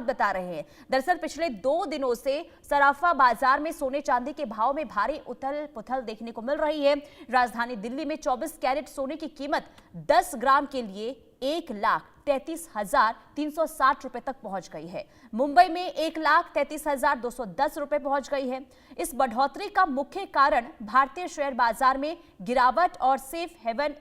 बता रहे हैं। दरअसल पिछले 2 दिनों से सराफा बाजार में सोने चांदी के भाव में भारी उथल पुथल देखने को मिल रही है। राजधानी दिल्ली में 24 कैरेट सोने की कीमत 10 ग्राम के लिए 1,33,360 रुपए तक पहुंच गई है। मुंबई में 1,33,210 रुपए पहुंच गई है। इस बढ़ोतरी का मुख्य कारण भारतीय शेयर बाजार में गिरावट और सेफ हेवन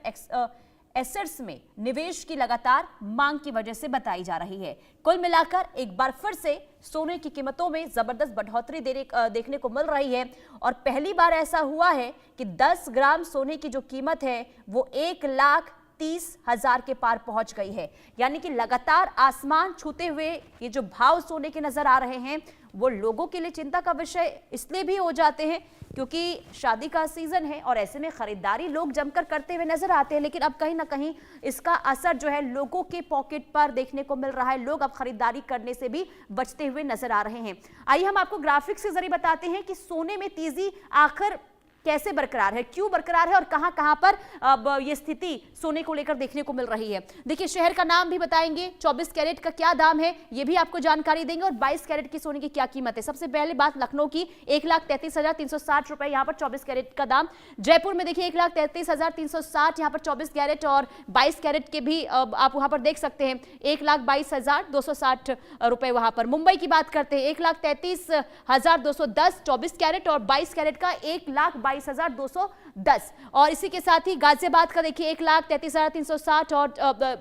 एसेट्स में निवेश की लगातार मांग की वजह से बताई जा रही है। कुल मिलाकर एक बार फिर से सोने की कीमतों में जबरदस्त बढ़ोतरी देखने को मिल रही है और पहली बार ऐसा हुआ है कि 10 ग्राम सोने की जो कीमत है वो 1,30,000 के पार पहुंच गई है। यानी कि लगातार आसमान छूते हुए ये जो भाव सोने के नजर आ रहे हैं वो लोगों के लिए चिंता का विषय इसलिए भी हो जाते हैं क्योंकि शादी का सीजन है और ऐसे में खरीदारी लोग जमकर करते हुए नजर आते हैं, लेकिन अब कहीं ना कहीं इसका असर जो है लोगों के पॉकेट पर देखने को मिल रहा है। लोग अब खरीदारी करने से भी बचते हुए नजर आ रहे हैं। आइए हम आपको ग्राफिक्स के जरिए बताते हैं कि सोने में तेजी आखिर कैसे बरकरार है, क्यों बरकरार है और कहां पर अब ये स्थिति सोने को लेकर देखने को मिल रही है। देखिए शहर का नाम भी बताएंगे, 24 कैरेट का क्या दाम है ये भी आपको जानकारी देंगे और 22 कैरेट की सोने की क्या कीमत है। सबसे पहले बात लखनऊ की, 1,33,360 रुपए यहाँ पर 24 कैरेट का दाम। जयपुर में देखिए 1,33,360 यहाँ पर 24 कैरेट और 22 कैरेट के भी आप वहां पर देख सकते हैं 1,22,260 रुपए वहां पर। मुंबई की बात करते हैं 1,33,210 24 कैरेट और 22 कैरेट का 1,22,210 और इसी के साथ ही गाजियाबाद का देखिए 1,33,360 और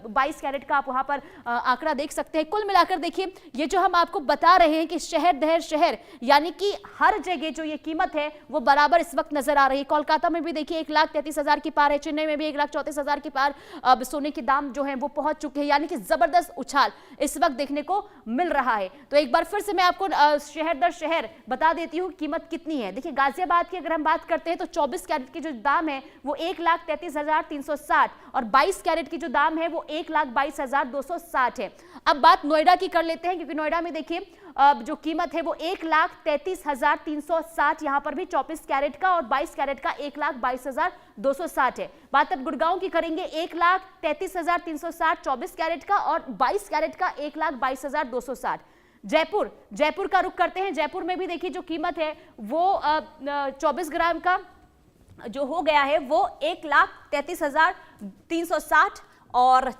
22 कैरेट का आप वहां पर आंकड़ा देख सकते हैं। कुल मिलाकर देखिए ये जो हम आपको बता रहे हैं कि शहर दहर शहर यानी कि हर जगह जो ये कीमत है वो बराबर इस वक्त नजर आ रही है। कोलकाता में भी देखिए 1,33,000 की पार है, चेन्नई में भी 1,34,000 की पार अब सोने के दाम जो है वो पहुंच चुके हैं। यानी कि जबरदस्त उछाल इस वक्त देखने को मिल रहा है। तो एक बार फिर से मैं आपको शहर दर शहर बता देती हूँ कीमत कितनी है। देखिए गाजियाबाद की अगर हम बात करते हैं तो 24 कैरेट की जो दाम है वो 1,33,360 और 22 कैरेट की जो दाम है वो 1,22,260 है। अब बात नोएडा की कर लेते हैं क्योंकि नोएडा में देखिए जो कीमत है वो 1,33,360 यहां पर भी 24 कैरेट का और 22 कैरेट का 1,22,260 है। बात अब गुड़गांव की करेंगे 1,33,360 24 कैरेट का और 22 कैरेट का 1,22,260। जयपुर का रुख करते हैं। जयपुर में भी देखिए जो कीमत है वो 24 ग्राम का जो हो गया है वो 1,33,360 और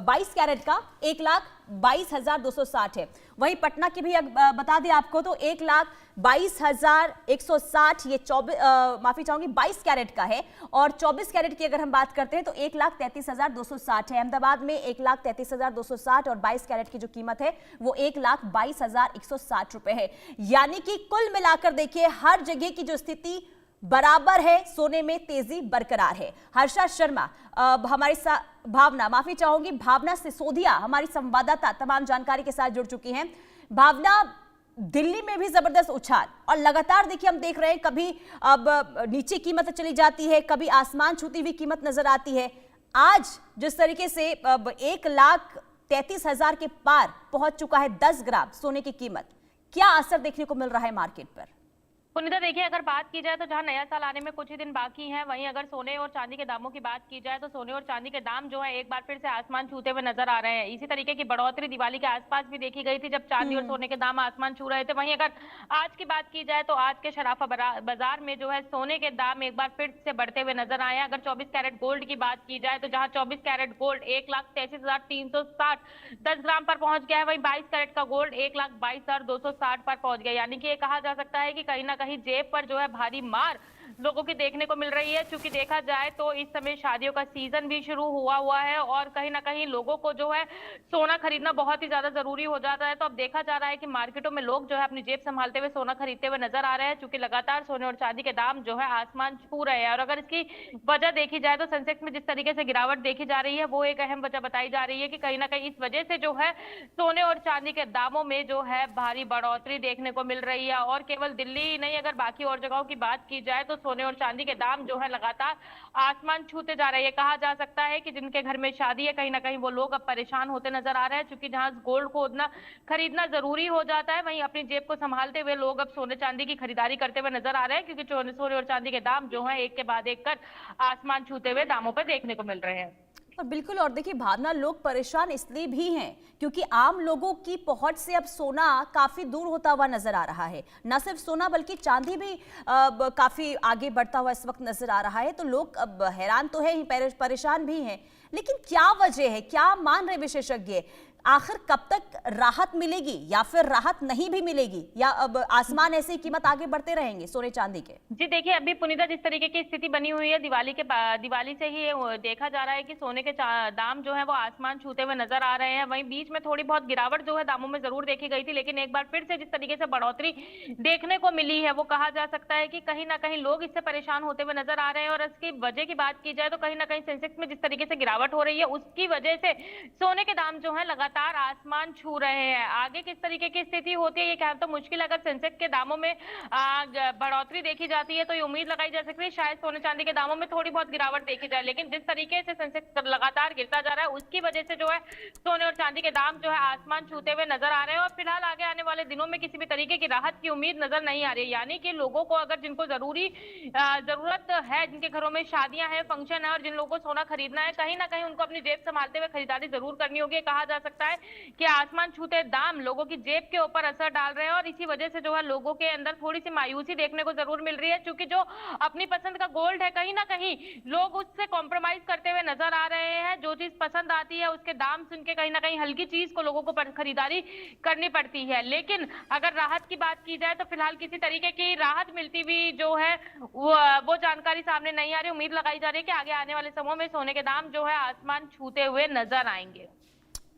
22 कैरेट का 1,22,260 है। वहीं पटना की भी बता दें आपको तो 1,22,160 ये 22 कैरेट का है और 24 कैरेट की अगर हम बात करते हैं तो 1,33,260 है। अहमदाबाद में 1,33,260 और 22 कैरेट की जो कीमत है वो 1,22,160 रुपए है। यानी कि कुल मिलाकर देखिए हर जगह की जो स्थिति बराबर है, सोने में तेजी बरकरार है। हर्षा शर्मा हमारी भावना सिसोदिया हमारी संवाददाता तमाम जानकारी के साथ जुड़ चुकी हैं। भावना, दिल्ली में भी जबरदस्त उछाल और लगातार देखिए हम देख रहे हैं कभी अब नीचे कीमत चली जाती है, कभी आसमान छूती हुई कीमत नजर आती है। आज जिस तरीके से 1,33,000 के पार पहुंच चुका है 10 ग्राम सोने की कीमत, क्या असर देखने को मिल रहा है मार्केट पर? पुनीता देखिए अगर बात की जाए तो जहां नया साल आने में कुछ ही दिन बाकी हैं, वहीं अगर सोने और चांदी के दामों की बात की जाए तो सोने और चांदी के दाम जो है एक बार फिर से आसमान छूते हुए नजर आ रहे हैं। इसी तरीके की बढ़ोतरी दिवाली के आसपास भी देखी गई थी जब चांदी और सोने के दाम आसमान छू रहे थे। वहीं अगर आज की बात की जाए तो आज के शराफा बाजार में जो है सोने के दाम एक बार फिर से बढ़ते हुए नजर आए हैं। अगर 24 कैरेट गोल्ड की बात की जाए तो जहां 24 कैरेट गोल्ड 1,33,360 10 ग्राम पर पहुंच गया है, वहीं 22 कैरेट का गोल्ड 1,22,260 पर पहुंच गया। यानी कि ये कहा जा सकता है कि कहीं ना कहीं जेब पर जो है भारी मार लोगों की देखने को मिल रही है। चूंकि देखा जाए तो इस समय शादियों का सीजन भी शुरू हुआ है और कहीं ना कहीं लोगों को जो है सोना खरीदना बहुत ही ज्यादा जरूरी हो जाता है। तो अब देखा जा रहा है कि मार्केटों में लोग जो है अपनी जेब संभालते हुए सोना खरीदते हुए नजर आ रहे हैं, चूंकि लगातार सोने और चांदी के दाम जो है आसमान छू रहे हैं। और अगर इसकी वजह देखी जाए तो सेंसेक्स में जिस तरीके से गिरावट देखी जा रही है वो एक अहम वजह बताई जा रही है कि कहीं ना कहीं इस वजह से जो है सोने और चांदी के दामों में जो है भारी बढ़ोतरी देखने को मिल रही है। और केवल दिल्ली ही नहीं, अगर बाकी और जगहों की बात की जाए तो सोने और चांदी के दाम जो है लगातार आसमान छूते जा रहे हैं। कहा जा सकता है कि जिनके घर में शादी है कहीं ना कहीं वो लोग अब परेशान होते नजर आ रहे हैं, क्योंकि जहां गोल्ड को उतना खरीदना जरूरी हो जाता है वहीं अपनी जेब को संभालते हुए लोग अब सोने चांदी की खरीदारी करते हुए नजर आ रहे हैं, क्योंकि सोने और चांदी के दाम जो है एक के बाद एक कर आसमान छूते हुए दामों पर देखने को मिल रहे हैं। और बिल्कुल, और देखिए भावना, लोग परेशान इसलिए भी हैं क्योंकि आम लोगों की पहुंच से अब सोना काफी दूर होता हुआ नजर आ रहा है। न सिर्फ सोना बल्कि चांदी भी काफी आगे बढ़ता हुआ इस वक्त नजर आ रहा है। तो लोग अब हैरान तो है ही, परेशान भी हैं। लेकिन क्या वजह है, क्या मान रहे विशेषज्ञ, आखिर कब तक राहत मिलेगी या फिर राहत नहीं भी मिलेगी, या अब आसमान ऐसे ही कीमत आगे बढ़ते रहेंगे सोने चांदी के? जी देखिए, अभी पुनीता जिस तरीके की स्थिति बनी हुई है, दिवाली से ही देखा जा रहा है कि सोने के दाम जो है वो आसमान छूते हुए नजर आ रहे हैं। वहीं बीच में थोड़ी बहुत गिरावट जो है दामों में जरूर देखी गई थी, लेकिन एक बार फिर से जिस तरीके से बढ़ोतरी देखने को मिली है, वो कहा जा सकता है कि कहीं ना कहीं लोग इससे परेशान होते हुए नजर आ रहे हैं। और इसकी वजह की बात की जाए तो कहीं ना कहीं सेंसेक्स में जिस तरीके से गिरावट हो रही है, उसकी वजह से सोने के दाम जो है लगातार आसमान छू रहे हैं। आगे किस तरीके की स्थिति होती है ये कहना तो मुश्किल है। अगर सेंसेक्स के दामों में बढ़ोतरी देखी जाती है तो ये उम्मीद लगाई जा सकती है शायद सोने चांदी के दामों में थोड़ी बहुत गिरावट देखी जाए, लेकिन जिस तरीके से सेंसेक्स लगातार गिरता जा रहा है उसकी वजह से जो है सोने और चांदी के दाम जो है आसमान छूते हुए नजर आ रहे हैं। और फिलहाल आगे आने वाले दिनों में किसी भी तरीके की राहत की उम्मीद नजर नहीं आ रही है। यानी कि लोगों को अगर जिनको जरूरत है, जिनके घरों में शादियां हैं, फंक्शन है और जिन लोगों को सोना खरीदना है, कहीं ना कहीं उनको अपनी जेब संभालते हुए खरीदारी जरूर करनी होगी। कहा जा सकता है कि आसमान छूते दाम लोगों की जेब के ऊपर असर डाल रहे हैं और इसी वजह से जो है लोगों के अंदर थोड़ी सी मायूसी देखने को जरूर मिल रही है, क्योंकि जो अपनी पसंद का गोल्ड है कहीं ना कहीं लोग उससे कॉम्प्रोमाइज करते हुए नजर आ रहे हैं। जो चीज पसंद आती है उसके दाम सुन के कहीं ना कहीं हल्की चीज को लोगों को खरीदारी करनी पड़ती है। लेकिन अगर राहत की बात की जाए तो फिलहाल किसी तरीके की राहत मिलती हुई जो है वो जानकारी सामने नहीं आ रही। उम्मीद लगाई जा रही है कि आगे आने वाले समय में सोने के दाम जो है आसमान छूते हुए नजर आएंगे।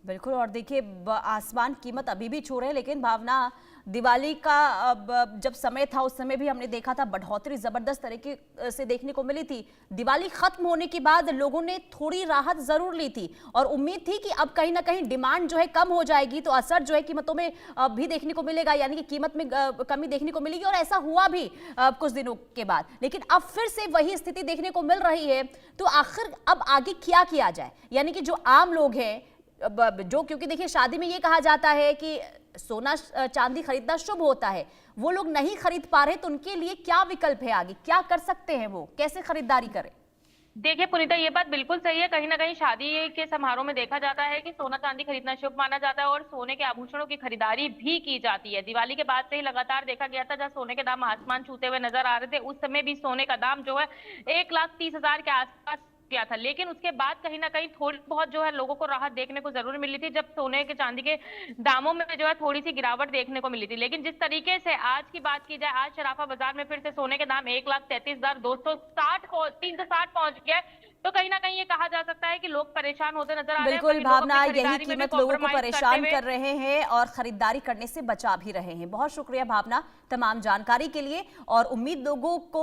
बिल्कुल, और देखिए आसमान कीमत अभी भी छू रहे हैं, लेकिन भावना, दिवाली का अब जब समय था उस समय भी हमने देखा था बढ़ोतरी जबरदस्त तरीके से देखने को मिली थी। दिवाली खत्म होने के बाद लोगों ने थोड़ी राहत जरूर ली थी और उम्मीद थी कि अब कहीं ना कहीं डिमांड जो है कम हो जाएगी तो असर जो है कीमतों में भी देखने को मिलेगा, यानी कि कीमत में कमी देखने को मिलेगी। और ऐसा हुआ भी कुछ दिनों के बाद, लेकिन अब फिर से वही स्थिति देखने को मिल रही है। तो आखिर अब आगे क्या किया जाए, यानी कि जो आम लोग हैं, जो, क्योंकि देखिए शादी में ये कहा जाता है कि सोना चांदी खरीदना शुभ होता है, वो लोग नहीं खरीद पा रहे तो उनके लिए क्या विकल्प है, आगे क्या कर सकते हैं, वो कैसे खरीदारी करें? देखिए पुनीता, ये बात बिल्कुल सही है। कहीं ना कहीं शादी के समारोह में देखा जाता है कि सोना चांदी खरीदना शुभ माना जाता है और सोने के आभूषणों की खरीदारी भी की जाती है। दिवाली के बाद से ही लगातार देखा गया था जब सोने के दाम आसमान छूते हुए नजर आ रहे थे, उस समय भी सोने का दाम जो है 1,30,000 के आसपास किया था। लेकिन उसके बाद कहीं ना कहीं थोड़ी बहुत जो है लोगों को राहत देखने को जरूर मिली थी जब सोने के चांदी के दामों में जो है थोड़ी सी गिरावट देखने को मिली थी। लेकिन जिस तरीके से आज की बात की जाए, आज शराफा बाजार में फिर से सोने के दाम 1,33,260 पहुंच गया, तो कहीं ना कहीं ये कहा जा सकता है कि लोग परेशान होते नजर आ रहे हैं। बिल्कुल भावना, यही कीमत लोगों को परेशान कर रहे हैं और खरीदारी करने से बचा भी रहे हैं। बहुत शुक्रिया भावना तमाम जानकारी के लिए, और उम्मीद लोगों को